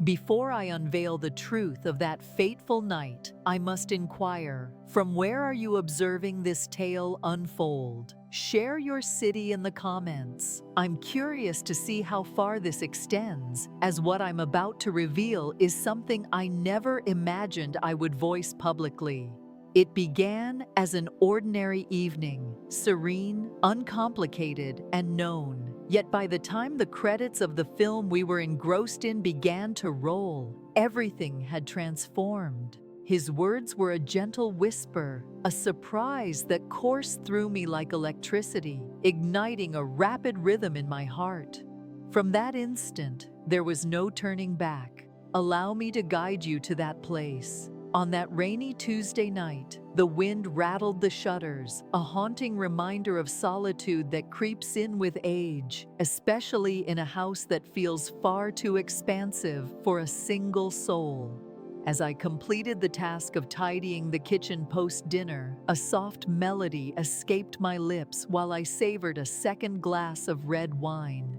Before I unveil the truth of that fateful night, I must inquire, from where are you observing this tale unfold? Share your city in the comments. I'm curious to see how far this extends, as what I'm about to reveal is something I never imagined I would voice publicly. It began as an ordinary evening, serene, uncomplicated, and known. Yet by the time the credits of the film we were engrossed in began to roll, everything had transformed. His words were a gentle whisper, a surprise that coursed through me like electricity, igniting a rapid rhythm in my heart. From that instant, there was no turning back. Allow me to guide you to that place. On that rainy Tuesday night, the wind rattled the shutters, a haunting reminder of solitude that creeps in with age, especially in a house that feels far too expansive for a single soul. As I completed the task of tidying the kitchen post-dinner, a soft melody escaped my lips while I savored a second glass of red wine.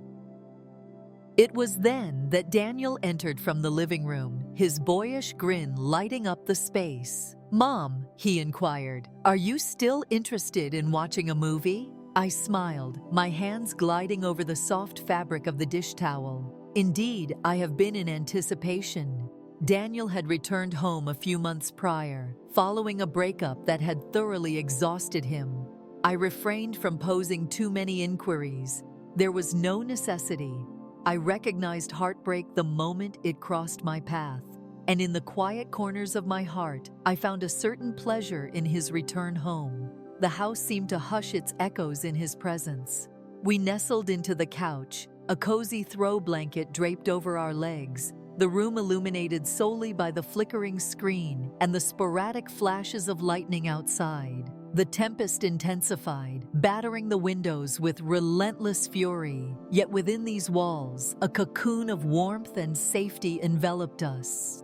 It was then that Daniel entered from the living room, his boyish grin lighting up the space. "Mom," he inquired, "are you still interested in watching a movie?" I smiled, my hands gliding over the soft fabric of the dish towel. Indeed, I have been in anticipation. Daniel had returned home a few months prior, following a breakup that had thoroughly exhausted him. I refrained from posing too many inquiries. There was no necessity. I recognized heartbreak the moment it crossed my path, and in the quiet corners of my heart, I found a certain pleasure in his return home. The house seemed to hush its echoes in his presence. We nestled into the couch, a cozy throw blanket draped over our legs, the room illuminated solely by the flickering screen and the sporadic flashes of lightning outside. The tempest intensified, battering the windows with relentless fury. Yet within these walls, a cocoon of warmth and safety enveloped us.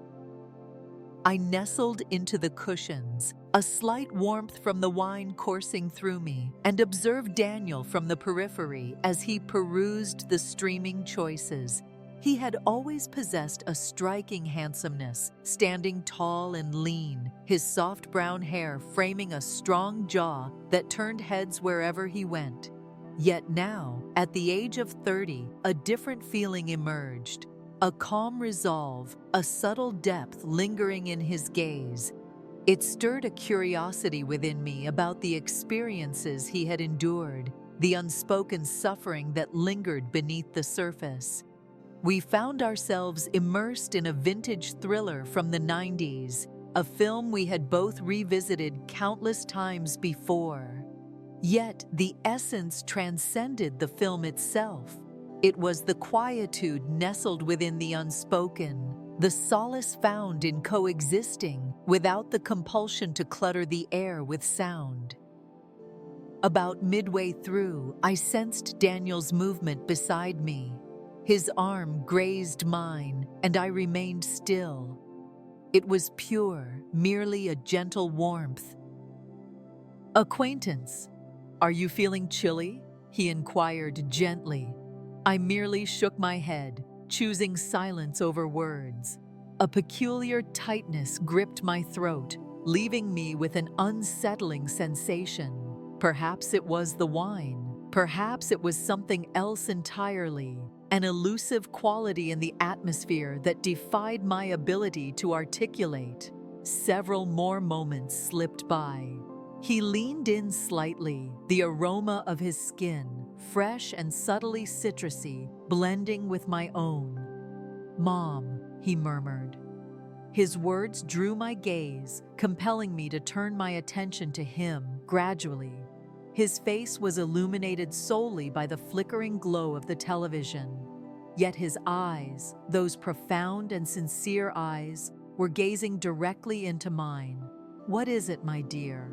I nestled into the cushions, a slight warmth from the wine coursing through me, and observed Daniel from the periphery as he perused the streaming choices. He had always possessed a striking handsomeness, standing tall and lean, his soft brown hair framing a strong jaw that turned heads wherever he went. Yet now, at the age of 30, a different feeling emerged. A calm resolve, a subtle depth lingering in his gaze. It stirred a curiosity within me about the experiences he had endured, the unspoken suffering that lingered beneath the surface. We found ourselves immersed in a vintage thriller from the 90s, a film we had both revisited countless times before. Yet the essence transcended the film itself. It was the quietude nestled within the unspoken, the solace found in coexisting without the compulsion to clutter the air with sound. About midway through, I sensed Daniel's movement beside me. His arm grazed mine, and I remained still. It was pure, merely a gentle warmth. "Acquaintance, are you feeling chilly?" he inquired gently. I merely shook my head, choosing silence over words. A peculiar tightness gripped my throat, leaving me with an unsettling sensation. Perhaps it was the wine. Perhaps it was something else entirely. An elusive quality in the atmosphere that defied my ability to articulate. Several more moments slipped by. He leaned in slightly, the aroma of his skin, fresh and subtly citrusy, blending with my own. "Mom," he murmured. His words drew my gaze, compelling me to turn my attention to him gradually. His face was illuminated solely by the flickering glow of the television. Yet his eyes, those profound and sincere eyes, were gazing directly into mine. "What is it, my dear?"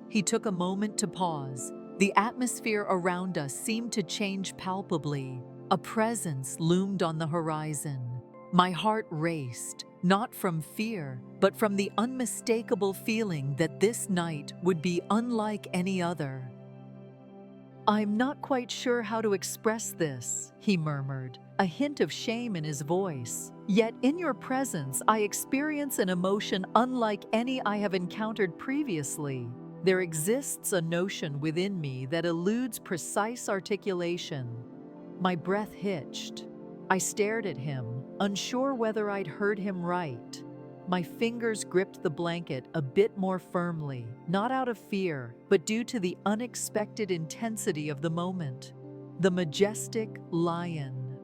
He took a moment to pause. The atmosphere around us seemed to change palpably. A presence loomed on the horizon. My heart raced, not from fear, but from the unmistakable feeling that this night would be unlike any other. "I'm not quite sure how to express this," he murmured, a hint of shame in his voice. "Yet in your presence, I experience an emotion unlike any I have encountered previously. There exists a notion within me that eludes precise articulation." My breath hitched. I stared at him, unsure whether I'd heard him right. My fingers gripped the blanket a bit more firmly, not out of fear, but due to the unexpected intensity of the moment. The majestic lion.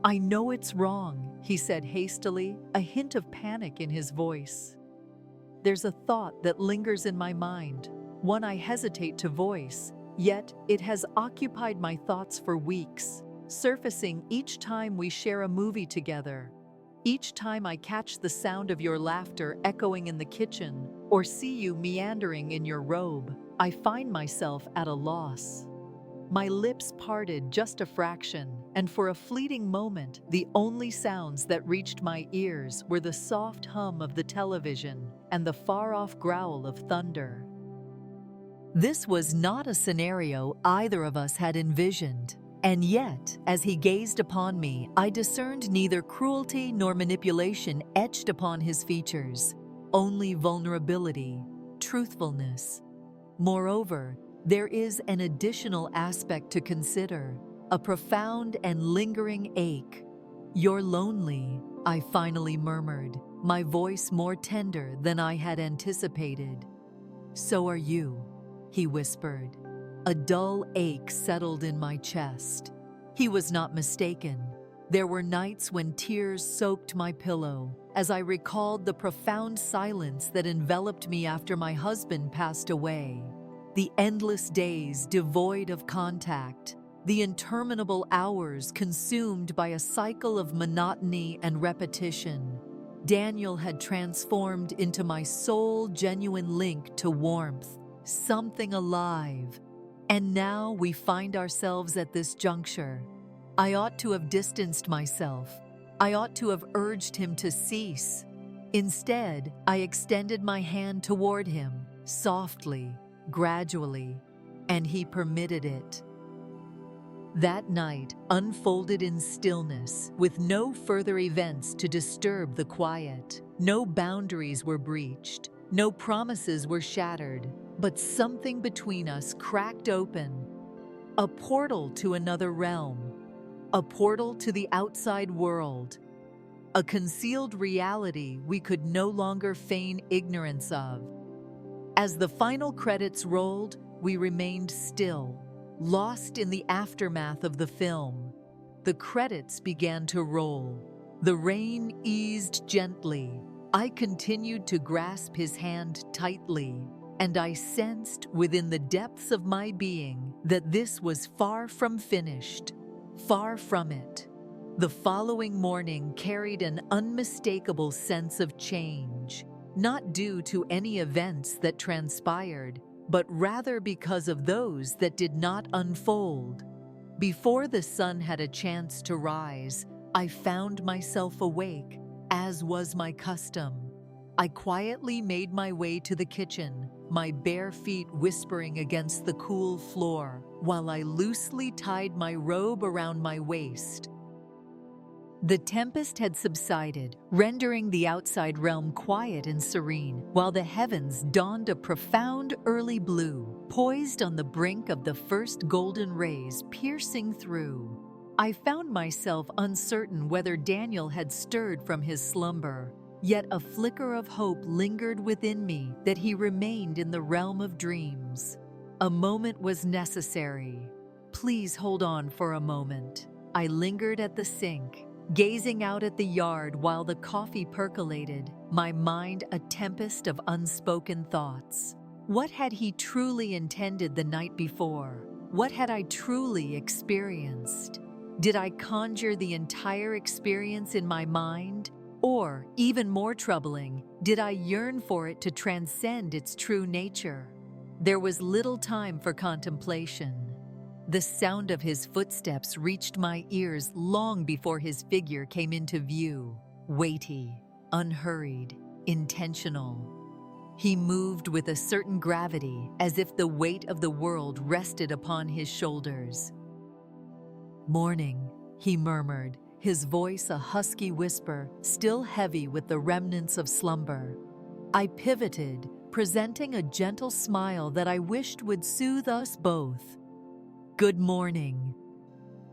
"I know it's wrong," he said hastily, a hint of panic in his voice. There's a thought that lingers in my mind, one I hesitate to voice, yet it has occupied my thoughts for weeks, surfacing each time we share a movie together. Each time I catch the sound of your laughter echoing in the kitchen or see you meandering in your robe, I find myself at a loss. My lips parted just a fraction, and for a fleeting moment, the only sounds that reached my ears were the soft hum of the television and the far-off growl of thunder. This was not a scenario either of us had envisioned. And yet, as he gazed upon me, I discerned neither cruelty nor manipulation etched upon his features, only vulnerability, truthfulness. Moreover, there is an additional aspect to consider, a profound and lingering ache. "You're lonely," I finally murmured, my voice more tender than I had anticipated. "So are you," he whispered. A dull ache settled in my chest. He was not mistaken. There were nights when tears soaked my pillow, as I recalled the profound silence that enveloped me after my husband passed away. The endless days devoid of contact, the interminable hours consumed by a cycle of monotony and repetition. Daniel had transformed into my sole genuine link to warmth, something alive. And now we find ourselves at this juncture. I ought to have distanced myself. I ought to have urged him to cease. Instead, I extended my hand toward him, softly, gradually, and he permitted it. That night unfolded in stillness, with no further events to disturb the quiet. No boundaries were breached, no promises were shattered, but something between us cracked open. A portal to another realm. A portal to the outside world. A concealed reality we could no longer feign ignorance of. As the final credits rolled, we remained still, lost in the aftermath of the film. The credits began to roll. The rain eased gently. I continued to grasp his hand tightly, and I sensed within the depths of my being that this was far from finished. Far from it. The following morning carried an unmistakable sense of change, not due to any events that transpired, but rather because of those that did not unfold. Before the sun had a chance to rise, I found myself awake, as was my custom. I quietly made my way to the kitchen, my bare feet whispering against the cool floor, while I loosely tied my robe around my waist. The tempest had subsided, rendering the outside realm quiet and serene, while the heavens donned a profound early blue, poised on the brink of the first golden rays piercing through. I found myself uncertain whether Daniel had stirred from his slumber, yet a flicker of hope lingered within me that he remained in the realm of dreams. A moment was necessary. "Please hold on for a moment." I lingered at the sink, gazing out at the yard while the coffee percolated, my mind a tempest of unspoken thoughts. What had he truly intended the night before? What had I truly experienced? Did I conjure the entire experience in my mind? Or, even more troubling, did I yearn for it to transcend its true nature? There was little time for contemplation. The sound of his footsteps reached my ears long before his figure came into view, weighty, unhurried, intentional. He moved with a certain gravity, as if the weight of the world rested upon his shoulders. "Morning," he murmured, his voice a husky whisper, still heavy with the remnants of slumber. I pivoted, presenting a gentle smile that I wished would soothe us both. "Good morning."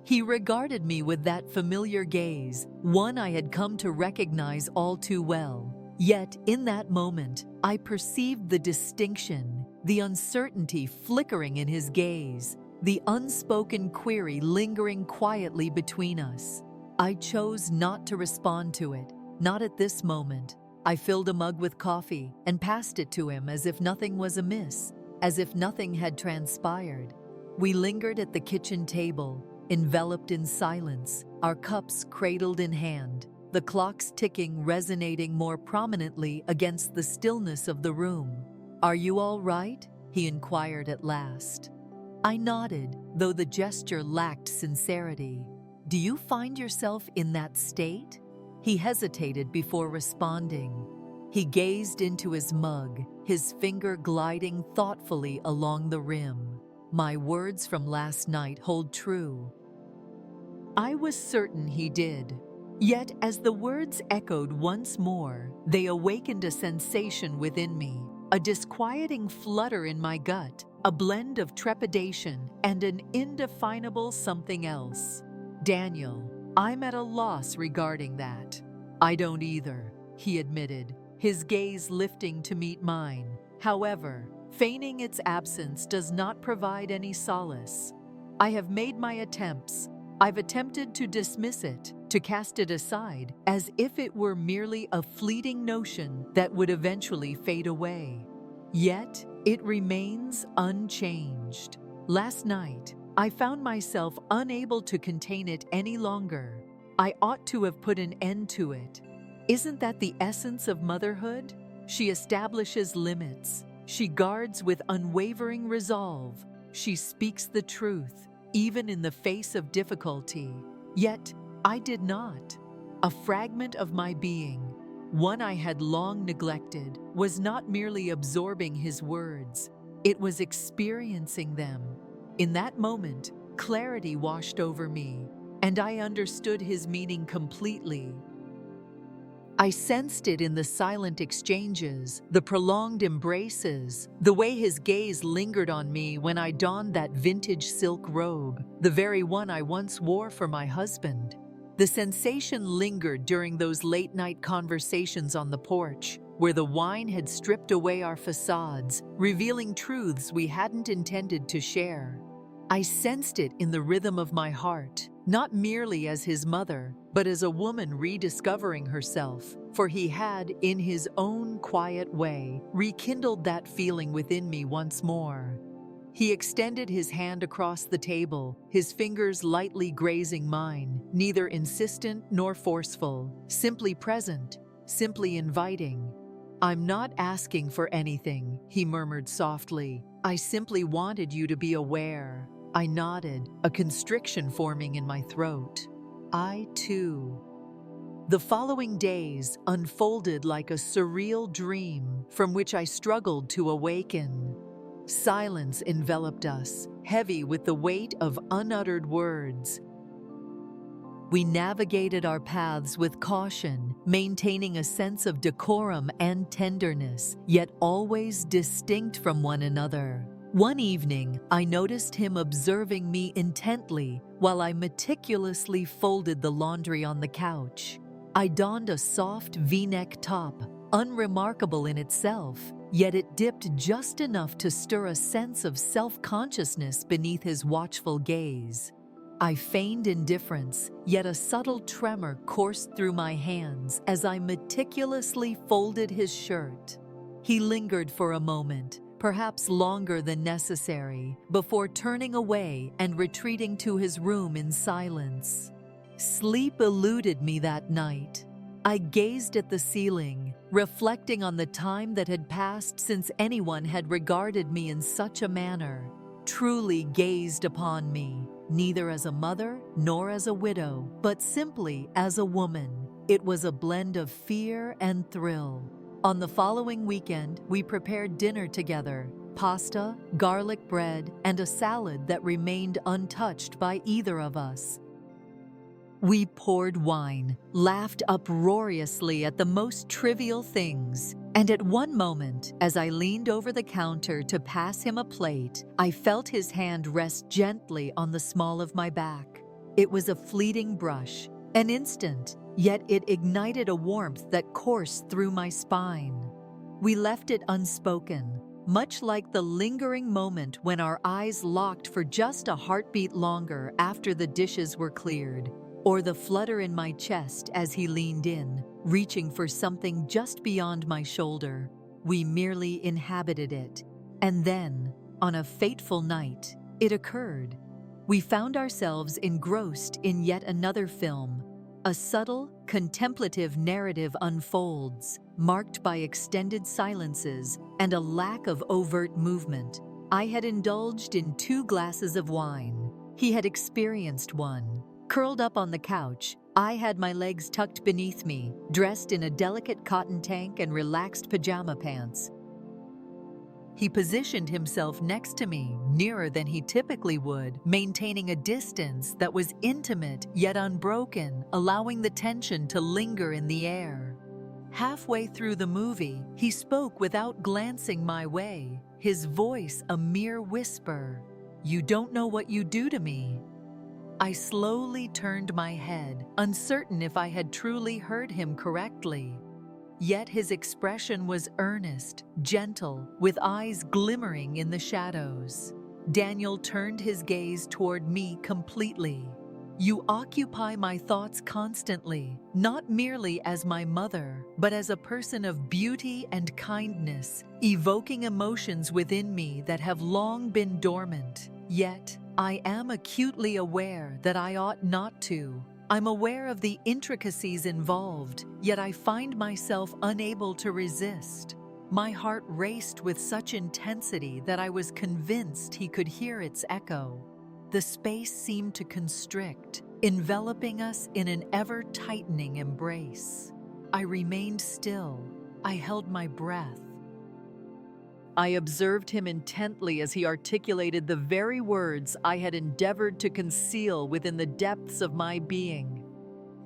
He regarded me with that familiar gaze, one I had come to recognize all too well. Yet, in that moment, I perceived the distinction, the uncertainty flickering in his gaze, the unspoken query lingering quietly between us. I chose not to respond to it, not at this moment. I filled a mug with coffee and passed it to him as if nothing was amiss, as if nothing had transpired. We lingered at the kitchen table, enveloped in silence, our cups cradled in hand, the clock's ticking resonating more prominently against the stillness of the room. "Are you all right?" he inquired at last. I nodded, though the gesture lacked sincerity. "Do you find yourself in that state?" He hesitated before responding. He gazed into his mug, his finger gliding thoughtfully along the rim. My words from last night hold true. I was certain he did. Yet, as the words echoed once more, they awakened a sensation within me, a disquieting flutter in my gut, a blend of trepidation and an indefinable something else. "Daniel, I'm at a loss regarding that." "I don't either," he admitted, his gaze lifting to meet mine. However, feigning its absence does not provide any solace. I have made my attempts. I've attempted to dismiss it, to cast it aside, as if it were merely a fleeting notion that would eventually fade away. Yet, it remains unchanged. Last night, I found myself unable to contain it any longer. I ought to have put an end to it. Isn't that the essence of motherhood? She establishes limits. She guards with unwavering resolve. She speaks the truth, even in the face of difficulty. Yet, I did not. A fragment of my being, one I had long neglected, was not merely absorbing his words. It was experiencing them. In that moment, clarity washed over me, and I understood his meaning completely. I sensed it in the silent exchanges, the prolonged embraces, the way his gaze lingered on me when I donned that vintage silk robe, the very one I once wore for my husband. The sensation lingered during those late-night conversations on the porch, where the wine had stripped away our facades, revealing truths we hadn't intended to share. I sensed it in the rhythm of my heart, not merely as his mother, but as a woman rediscovering herself, for he had, in his own quiet way, rekindled that feeling within me once more. He extended his hand across the table, his fingers lightly grazing mine, neither insistent nor forceful, simply present, simply inviting. "I'm not asking for anything," he murmured softly. "I simply wanted you to be aware." I nodded, a constriction forming in my throat. I, too. The following days unfolded like a surreal dream from which I struggled to awaken. Silence enveloped us, heavy with the weight of unuttered words. We navigated our paths with caution, maintaining a sense of decorum and tenderness, yet always distinct from one another. One evening, I noticed him observing me intently while I meticulously folded the laundry on the couch. I donned a soft V-neck top, unremarkable in itself, yet it dipped just enough to stir a sense of self-consciousness beneath his watchful gaze. I feigned indifference, yet a subtle tremor coursed through my hands as I meticulously folded his shirt. He lingered for a moment, perhaps longer than necessary, before turning away and retreating to his room in silence. Sleep eluded me that night. I gazed at the ceiling, reflecting on the time that had passed since anyone had regarded me in such a manner, truly gazed upon me, neither as a mother nor as a widow, but simply as a woman. It was a blend of fear and thrill. On the following weekend, we prepared dinner together: pasta, garlic bread, and a salad that remained untouched by either of us. We poured wine, laughed uproariously at the most trivial things, and at one moment, as I leaned over the counter to pass him a plate, I felt his hand rest gently on the small of my back. It was a fleeting brush, an instant, yet it ignited a warmth that coursed through my spine. We left it unspoken, much like the lingering moment when our eyes locked for just a heartbeat longer after the dishes were cleared, or the flutter in my chest as he leaned in, reaching for something just beyond my shoulder. We merely inhabited it. And then, on a fateful night, it occurred. We found ourselves engrossed in yet another film. A subtle, contemplative narrative unfolds, marked by extended silences and a lack of overt movement. I had indulged in 2 glasses of wine. He had experienced one. Curled up on the couch, I had my legs tucked beneath me, dressed in a delicate cotton tank and relaxed pajama pants. He positioned himself next to me, nearer than he typically would, maintaining a distance that was intimate yet unbroken, allowing the tension to linger in the air. Halfway through the movie, he spoke without glancing my way, his voice a mere whisper. "You don't know what you do to me." I slowly turned my head, uncertain if I had truly heard him correctly. Yet his expression was earnest, gentle, with eyes glimmering in the shadows. Daniel turned his gaze toward me completely. "You occupy my thoughts constantly, not merely as my mother, but as a person of beauty and kindness, evoking emotions within me that have long been dormant. Yet, I am acutely aware that I ought not to. I'm aware of the intricacies involved, yet I find myself unable to resist." My heart raced with such intensity that I was convinced he could hear its echo. The space seemed to constrict, enveloping us in an ever-tightening embrace. I remained still. I held my breath. I observed him intently as he articulated the very words I had endeavored to conceal within the depths of my being.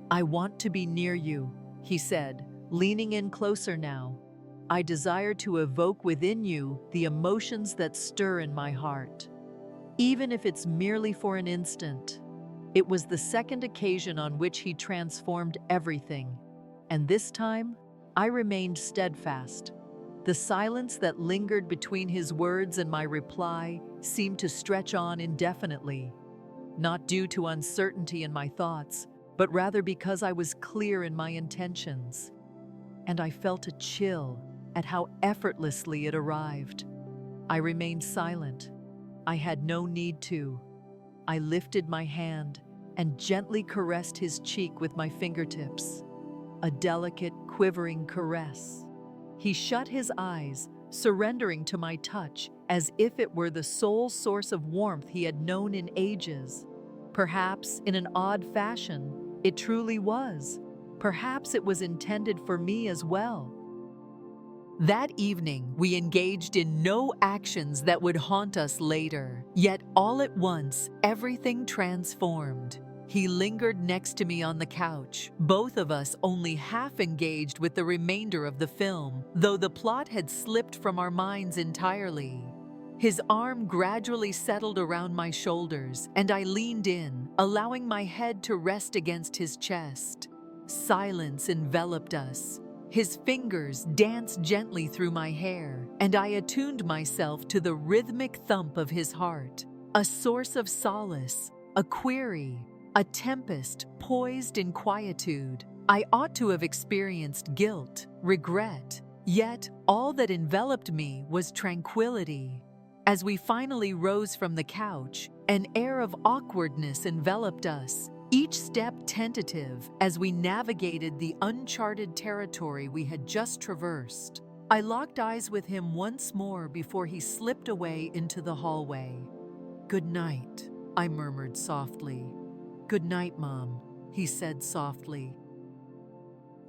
"I want to be near you," he said, leaning in closer now. "I desire to evoke within you the emotions that stir in my heart, even if it's merely for an instant." It was the second occasion on which he transformed everything, and this time I remained steadfast. The silence that lingered between his words and my reply seemed to stretch on indefinitely, not due to uncertainty in my thoughts, but rather because I was clear in my intentions. And I felt a chill at how effortlessly it arrived. I remained silent. I had no need to. I lifted my hand and gently caressed his cheek with my fingertips. A delicate, quivering caress. He shut his eyes, surrendering to my touch as if it were the sole source of warmth he had known in ages. Perhaps, in an odd fashion, it truly was. Perhaps it was intended for me as well. That evening, we engaged in no actions that would haunt us later. Yet all at once, everything transformed. He lingered next to me on the couch, both of us only half engaged with the remainder of the film, though the plot had slipped from our minds entirely. His arm gradually settled around my shoulders, and I leaned in, allowing my head to rest against his chest. Silence enveloped us. His fingers danced gently through my hair, and I attuned myself to the rhythmic thump of his heart, a source of solace, a query, a tempest poised in quietude. I ought to have experienced guilt, regret, yet all that enveloped me was tranquility. As we finally rose from the couch, an air of awkwardness enveloped us, each step tentative as we navigated the uncharted territory we had just traversed. I locked eyes with him once more before he slipped away into the hallway. "Good night," I murmured softly. "Good night, Mom," he said softly.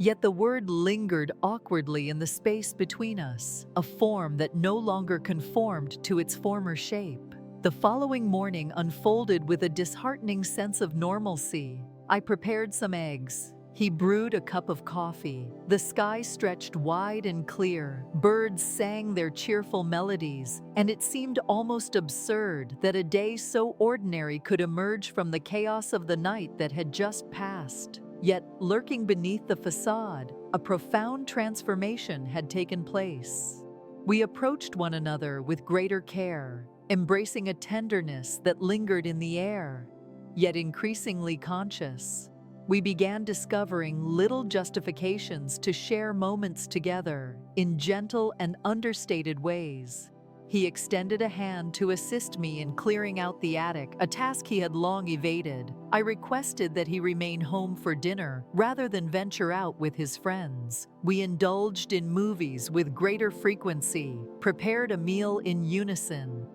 Yet the word lingered awkwardly in the space between us, a form that no longer conformed to its former shape. The following morning unfolded with a disheartening sense of normalcy. I prepared some eggs. He brewed a cup of coffee. The sky stretched wide and clear. Birds sang their cheerful melodies, and it seemed almost absurd that a day so ordinary could emerge from the chaos of the night that had just passed. Yet, lurking beneath the facade, a profound transformation had taken place. We approached one another with greater care, embracing a tenderness that lingered in the air, yet increasingly conscious. We began discovering little justifications to share moments together in gentle and understated ways. He extended a hand to assist me in clearing out the attic, a task he had long evaded. I requested that he remain home for dinner rather than venture out with his friends. We indulged in movies with greater frequency, prepared a meal in unison,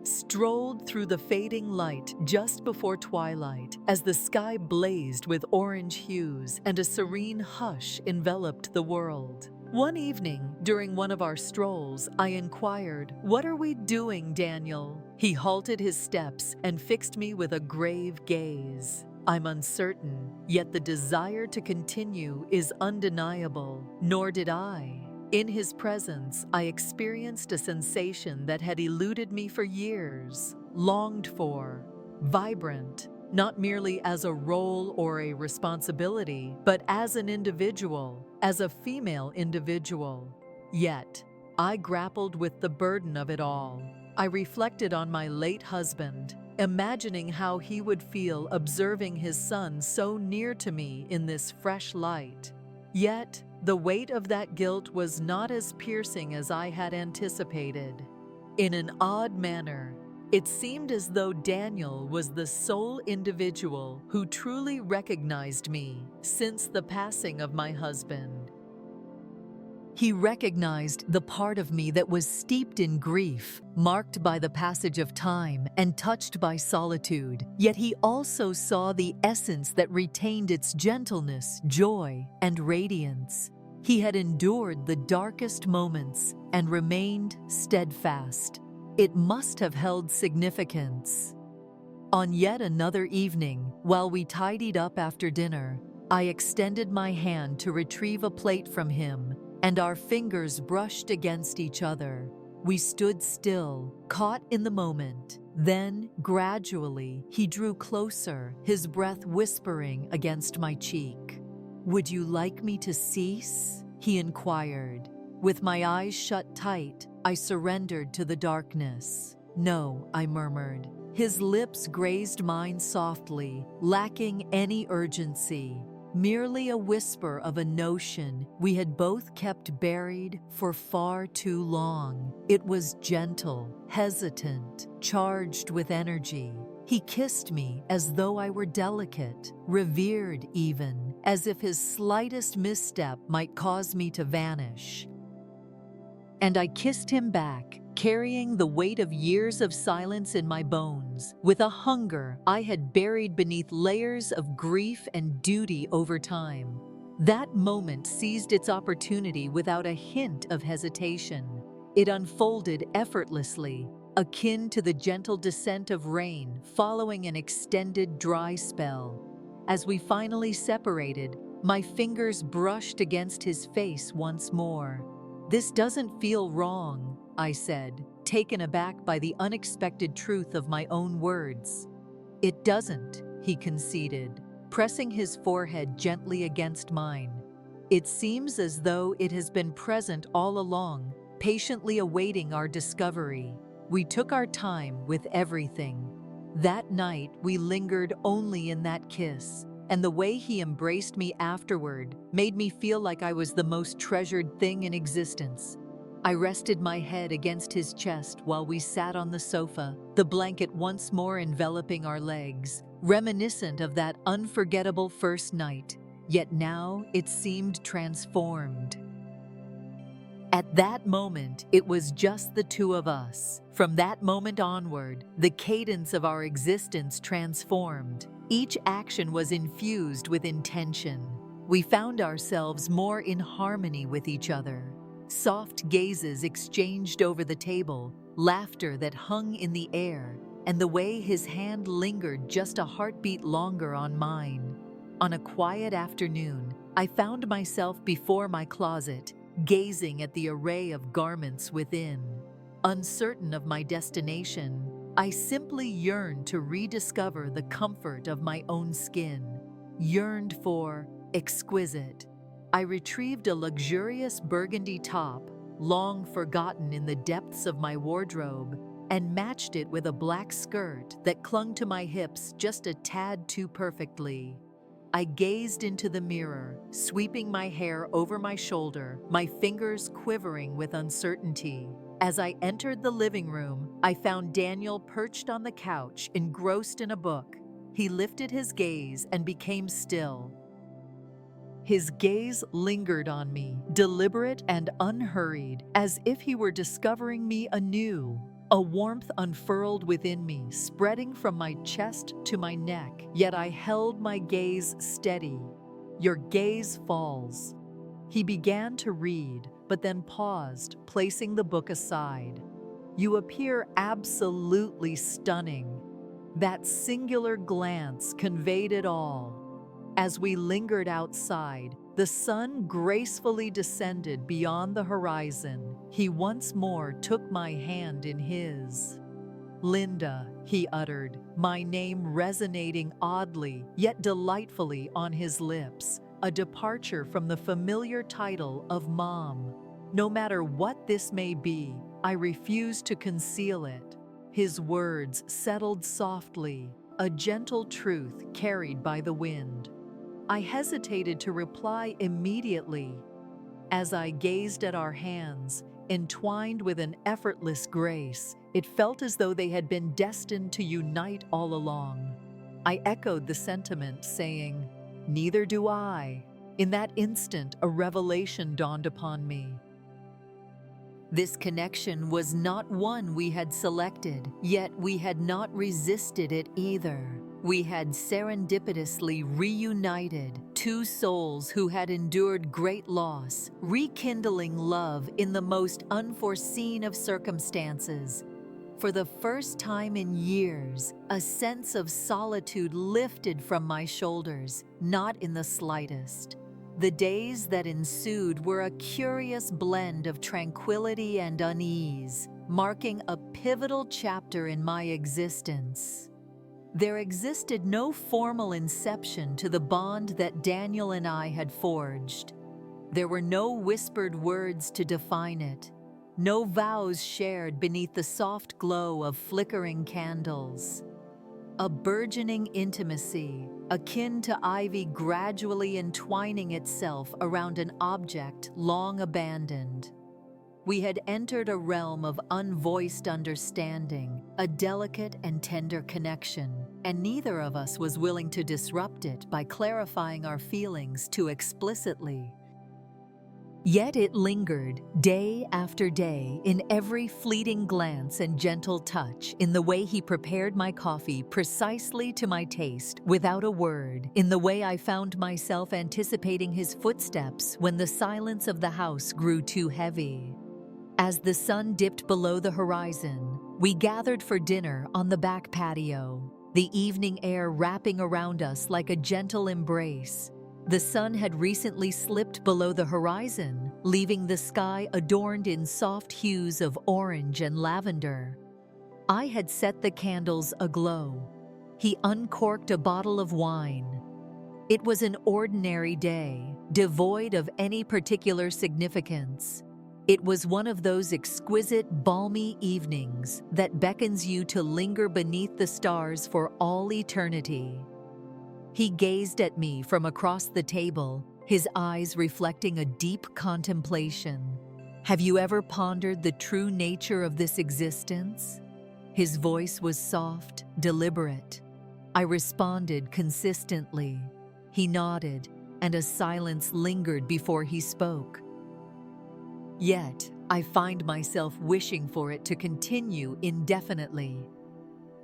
strolled through the fading light just before twilight as the sky blazed with orange hues and a serene hush enveloped the world. One evening, during one of our strolls, I inquired, "What are we doing, Daniel?" He halted his steps and fixed me with a grave gaze. I'm uncertain, yet the desire to continue is undeniable, nor did I. In his presence, I experienced a sensation that had eluded me for years, longed for, vibrant, not merely as a role or a responsibility, but as an individual, as a female individual. Yet, I grappled with the burden of it all. I reflected on my late husband, imagining how he would feel observing his son so near to me in this fresh light. Yet, the weight of that guilt was not as piercing as I had anticipated. In an odd manner, it seemed as though Daniel was the sole individual who truly recognized me since the passing of my husband. He recognized the part of me that was steeped in grief, marked by the passage of time and touched by solitude. Yet he also saw the essence that retained its gentleness, joy, and radiance. He had endured the darkest moments and remained steadfast. It must have held significance. On yet another evening, while we tidied up after dinner, I extended my hand to retrieve a plate from him, and our fingers brushed against each other. We stood still, caught in the moment. Then, gradually, he drew closer, his breath whispering against my cheek. "Would you like me to cease?" he inquired. With my eyes shut tight, I surrendered to the darkness. "No," I murmured. His lips grazed mine softly, lacking any urgency. Merely a whisper of a notion we had both kept buried for far too long. It was gentle, hesitant, charged with energy. He kissed me as though I were delicate, revered even, as if his slightest misstep might cause me to vanish. And I kissed him back, carrying the weight of years of silence in my bones, with a hunger I had buried beneath layers of grief and duty over time. That moment seized its opportunity without a hint of hesitation. It unfolded effortlessly, akin to the gentle descent of rain following an extended dry spell. As we finally separated, my fingers brushed against his face once more. "This doesn't feel wrong," I said, taken aback by the unexpected truth of my own words. "It doesn't," he conceded, pressing his forehead gently against mine. "It seems as though it has been present all along, patiently awaiting our discovery." We took our time with everything. That night, we lingered only in that kiss, and the way he embraced me afterward made me feel like I was the most treasured thing in existence. I rested my head against his chest while we sat on the sofa, the blanket once more enveloping our legs, reminiscent of that unforgettable first night, yet now it seemed transformed. At that moment, it was just the two of us. From that moment onward, the cadence of our existence transformed. Each action was infused with intention. We found ourselves more in harmony with each other. Soft gazes exchanged over the table, laughter that hung in the air, and the way his hand lingered just a heartbeat longer on mine. On a quiet afternoon, I found myself before my closet, gazing at the array of garments within. Uncertain of my destination, I simply yearned to rediscover the comfort of my own skin, yearned for exquisite. I retrieved a luxurious burgundy top, long forgotten in the depths of my wardrobe, and matched it with a black skirt that clung to my hips just a tad too perfectly. I gazed into the mirror, sweeping my hair over my shoulder, my fingers quivering with uncertainty. As I entered the living room, I found Daniel perched on the couch, engrossed in a book. He lifted his gaze and became still. His gaze lingered on me, deliberate and unhurried, as if he were discovering me anew. A warmth unfurled within me, spreading from my chest to my neck, yet I held my gaze steady. "Your gaze falls." He began to read, but then paused, placing the book aside. "You appear absolutely stunning." That singular glance conveyed it all. As we lingered outside, the sun gracefully descended beyond the horizon. He once more took my hand in his. "Linda," he uttered, my name resonating oddly yet delightfully on his lips, a departure from the familiar title of Mom. No matter what this may be, I refuse to conceal it. His words settled softly, a gentle truth carried by the wind. I hesitated to reply immediately. As I gazed at our hands, entwined with an effortless grace, it felt as though they had been destined to unite all along. I echoed the sentiment, saying, "Neither do I." In that instant, a revelation dawned upon me. This connection was not one we had selected, yet we had not resisted it either. We had serendipitously reunited two souls who had endured great loss, rekindling love in the most unforeseen of circumstances. For the first time in years, a sense of solitude lifted from my shoulders, not in the slightest. The days that ensued were a curious blend of tranquility and unease, marking a pivotal chapter in my existence. There existed no formal inception to the bond that Daniel and I had forged. There were no whispered words to define it, no vows shared beneath the soft glow of flickering candles. A burgeoning intimacy, akin to ivy gradually entwining itself around an object long abandoned. We had entered a realm of unvoiced understanding, a delicate and tender connection, and neither of us was willing to disrupt it by clarifying our feelings too explicitly. Yet it lingered, day after day, in every fleeting glance and gentle touch, in the way he prepared my coffee precisely to my taste, without a word, in the way I found myself anticipating his footsteps when the silence of the house grew too heavy. As the sun dipped below the horizon, we gathered for dinner on the back patio, the evening air wrapping around us like a gentle embrace. The sun had recently slipped below the horizon, leaving the sky adorned in soft hues of orange and lavender. I had set the candles aglow. He uncorked a bottle of wine. It was an ordinary day, devoid of any particular significance. It was one of those exquisite, balmy evenings that beckons you to linger beneath the stars for all eternity. He gazed at me from across the table, his eyes reflecting a deep contemplation. "Have you ever pondered the true nature of this existence?" His voice was soft, deliberate. I responded consistently. He nodded, and a silence lingered before he spoke. Yet, I find myself wishing for it to continue indefinitely.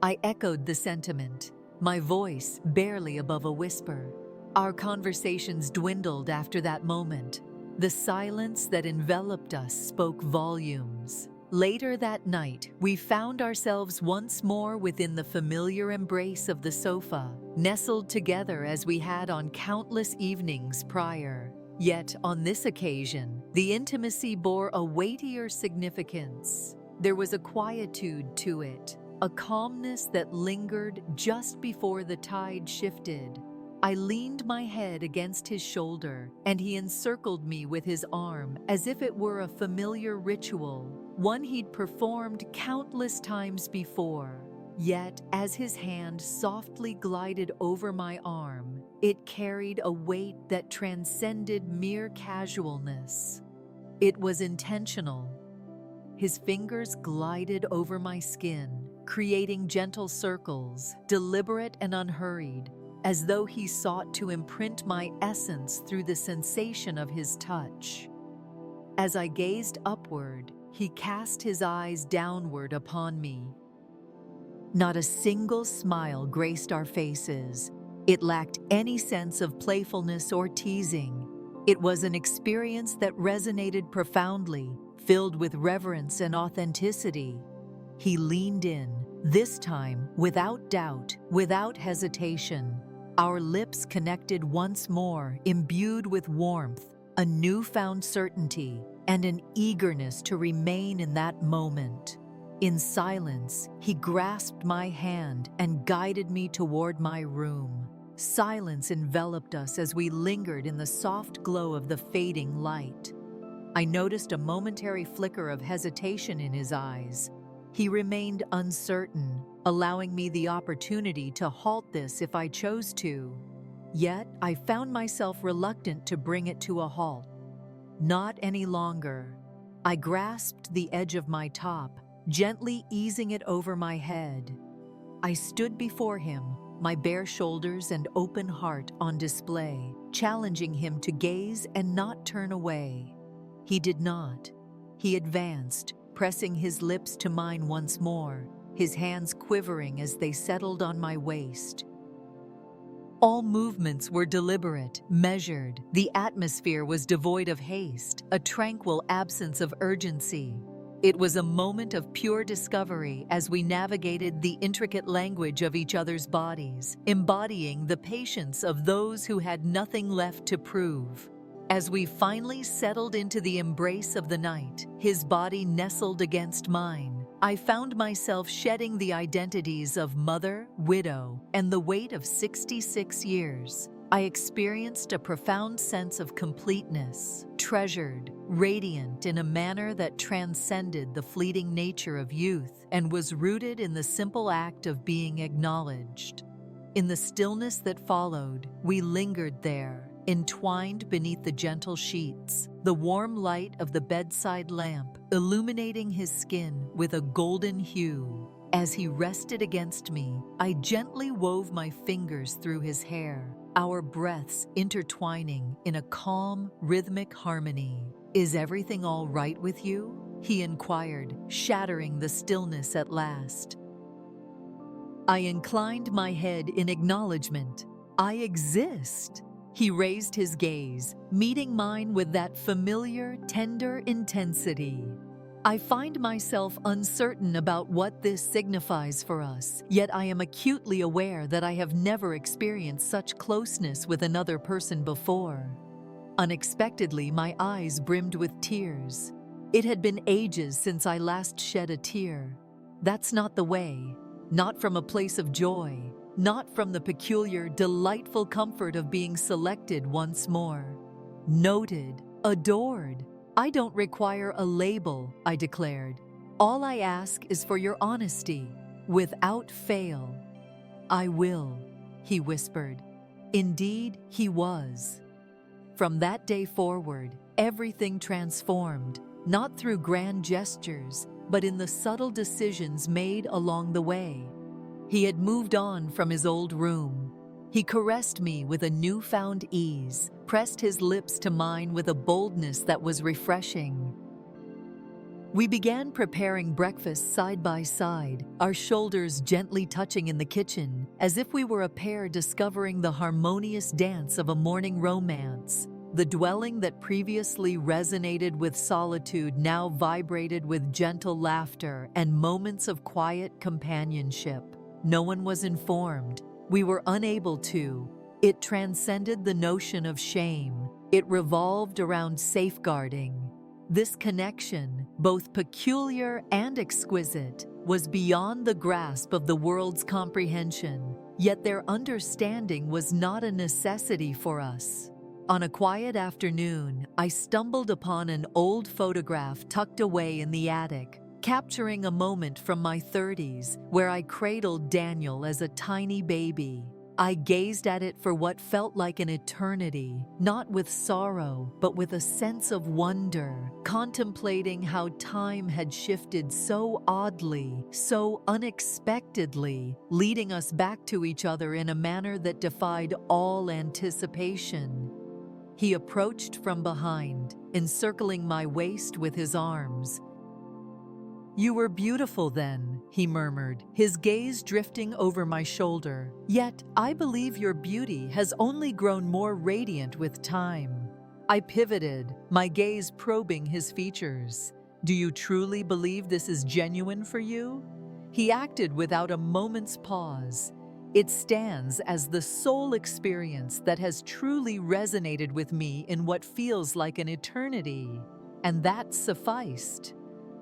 I echoed the sentiment, my voice barely above a whisper. Our conversations dwindled after that moment. The silence that enveloped us spoke volumes. Later that night, we found ourselves once more within the familiar embrace of the sofa, nestled together as we had on countless evenings prior. Yet, on this occasion, the intimacy bore a weightier significance. There was a quietude to it, a calmness that lingered just before the tide shifted. I leaned my head against his shoulder, and he encircled me with his arm as if it were a familiar ritual, one he'd performed countless times before. Yet, as his hand softly glided over my arm, it carried a weight that transcended mere casualness. It was intentional. His fingers glided over my skin, creating gentle circles, deliberate and unhurried, as though he sought to imprint my essence through the sensation of his touch. As I gazed upward, he cast his eyes downward upon me. Not a single smile graced our faces. It lacked any sense of playfulness or teasing. It was an experience that resonated profoundly, filled with reverence and authenticity. He leaned in, this time without doubt, without hesitation. Our lips connected once more, imbued with warmth, a newfound certainty, and an eagerness to remain in that moment. In silence, he grasped my hand and guided me toward my room. Silence enveloped us as we lingered in the soft glow of the fading light. I noticed a momentary flicker of hesitation in his eyes. He remained uncertain, allowing me the opportunity to halt this if I chose to. Yet, I found myself reluctant to bring it to a halt. Not any longer. I grasped the edge of my top, gently easing it over my head. I stood before him, my bare shoulders and open heart on display, challenging him to gaze and not turn away. He did not. He advanced, pressing his lips to mine once more, his hands quivering as they settled on my waist. All movements were deliberate, measured. The atmosphere was devoid of haste, a tranquil absence of urgency. It was a moment of pure discovery as we navigated the intricate language of each other's bodies, embodying the patience of those who had nothing left to prove. As we finally settled into the embrace of the night, his body nestled against mine, I found myself shedding the identities of mother, widow, and the weight of 66 years. I experienced a profound sense of completeness, treasured, radiant in a manner that transcended the fleeting nature of youth and was rooted in the simple act of being acknowledged. In the stillness that followed, we lingered there, entwined beneath the gentle sheets, the warm light of the bedside lamp illuminating his skin with a golden hue. As he rested against me, I gently wove my fingers through his hair, our breaths intertwining in a calm, rhythmic harmony. "Is everything all right with you?" he inquired, shattering the stillness at last. I inclined my head in acknowledgement. "I exist." He raised his gaze, meeting mine with that familiar, tender intensity. I find myself uncertain about what this signifies for us, yet I am acutely aware that I have never experienced such closeness with another person before. Unexpectedly, my eyes brimmed with tears. It had been ages since I last shed a tear. That's not the way, not from a place of joy. Not from the peculiar, delightful comfort of being selected once more. Noted, adored. I don't require a label, I declared. All I ask is for your honesty, without fail. "I will," he whispered. Indeed, he was. From that day forward, everything transformed, not through grand gestures, but in the subtle decisions made along the way. He had moved on from his old room. He caressed me with a newfound ease, pressed his lips to mine with a boldness that was refreshing. We began preparing breakfast side by side, our shoulders gently touching in the kitchen, as if we were a pair discovering the harmonious dance of a morning romance. The dwelling that previously resonated with solitude now vibrated with gentle laughter and moments of quiet companionship. No one was informed. We were unable to. It transcended the notion of shame. It revolved around safeguarding. This connection, both peculiar and exquisite, was beyond the grasp of the world's comprehension, yet their understanding was not a necessity for us. On a quiet afternoon, I stumbled upon an old photograph tucked away in the attic, capturing a moment from my 30s where I cradled Daniel as a tiny baby. I gazed at it for what felt like an eternity, not with sorrow, but with a sense of wonder, contemplating how time had shifted so oddly, so unexpectedly, leading us back to each other in a manner that defied all anticipation. He approached from behind, encircling my waist with his arms. "You were beautiful then," he murmured, his gaze drifting over my shoulder. "Yet, I believe your beauty has only grown more radiant with time." I pivoted, my gaze probing his features. "Do you truly believe this is genuine for you?" He acted without a moment's pause. "It stands as the sole experience that has truly resonated with me in what feels like an eternity." And that sufficed.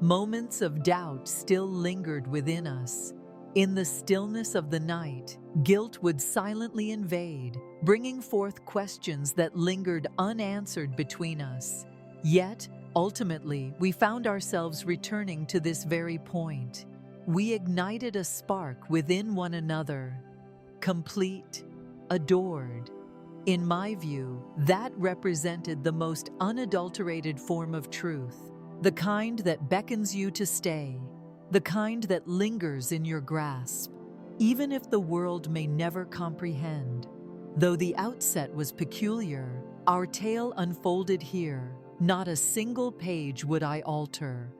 Moments of doubt still lingered within us. In the stillness of the night, guilt would silently invade, bringing forth questions that lingered unanswered between us. Yet, ultimately, we found ourselves returning to this very point. We ignited a spark within one another, complete, adored. In my view, that represented the most unadulterated form of truth. The kind that beckons you to stay, the kind that lingers in your grasp, even if the world may never comprehend. Though the outset was peculiar, our tale unfolded here. Not a single page would I alter.